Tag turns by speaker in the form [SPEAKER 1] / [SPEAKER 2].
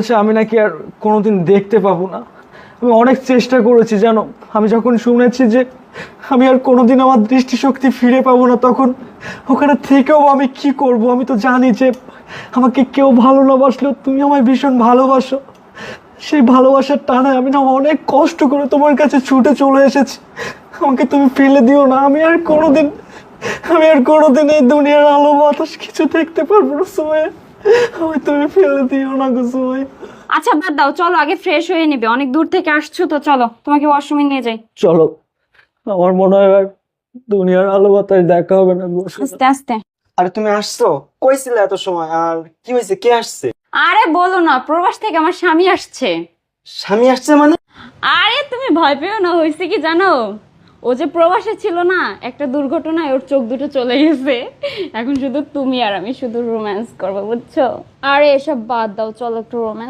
[SPEAKER 1] আচ্ছা আমি নাকি আর কোনোদিন দেখতে পাবো না। আমি অনেক চেষ্টা করেছি জানো, আমি যখন শুনেছি যে আমি আর কোনোদিন আমার দৃষ্টিশক্তি ফিরে পাবো না, তখন ওখানে থেকেও আমি কি করব? আমি তো জানি যে আমাকে কেউ ভালো না বাসলেও তুমি আমায় ভীষণ ভালোবাসো। সেই ভালোবাসার টানায় আমি না অনেক কষ্ট করে তোমার কাছে ছুটে চলে এসেছি। আমাকে তুমি ফেলে দিও না। আমি আর কোনোদিন এই দুনিয়ার আলো বাতাস কিছু দেখতে পারবো না সুমাইয়া। আমায় তুমি ফেলে দিও না গো সুমাইয়া।
[SPEAKER 2] আচ্ছা বাদ দাও, চলো আগে ফ্রেশ হয়ে নিবে, অনেক দূর থেকে আসছো তো, চলো তোমাকে ওয়াশরুমে নিয়ে যাই।
[SPEAKER 1] চলো, আমার মনে হয় আর দুনিয়ার আলো বাতাস দেখা হবে না গো।
[SPEAKER 2] আস্তে আস্তে।
[SPEAKER 3] আরে তুমি আসছো, কইছিলে এত সময়, আর কি হয়েছে, কে আসছে?
[SPEAKER 2] আরে বলো না, প্রবাস থেকে আমার স্বামী আসছে।
[SPEAKER 3] স্বামী আসছে মানে?
[SPEAKER 2] আরে তুমি ভয় পেও না, হয়েছে কি জানো, ও যে প্রবাসে ছিল না, একটা দুর্ঘটনায় ওর চোখ দুটো চলে গেছে। এখন শুধু তুমি আর আমি শুধু রোম্যান্স করবো, বুঝছো? আরে এসব বাদ দাও, চলো একটু রোম্যান্স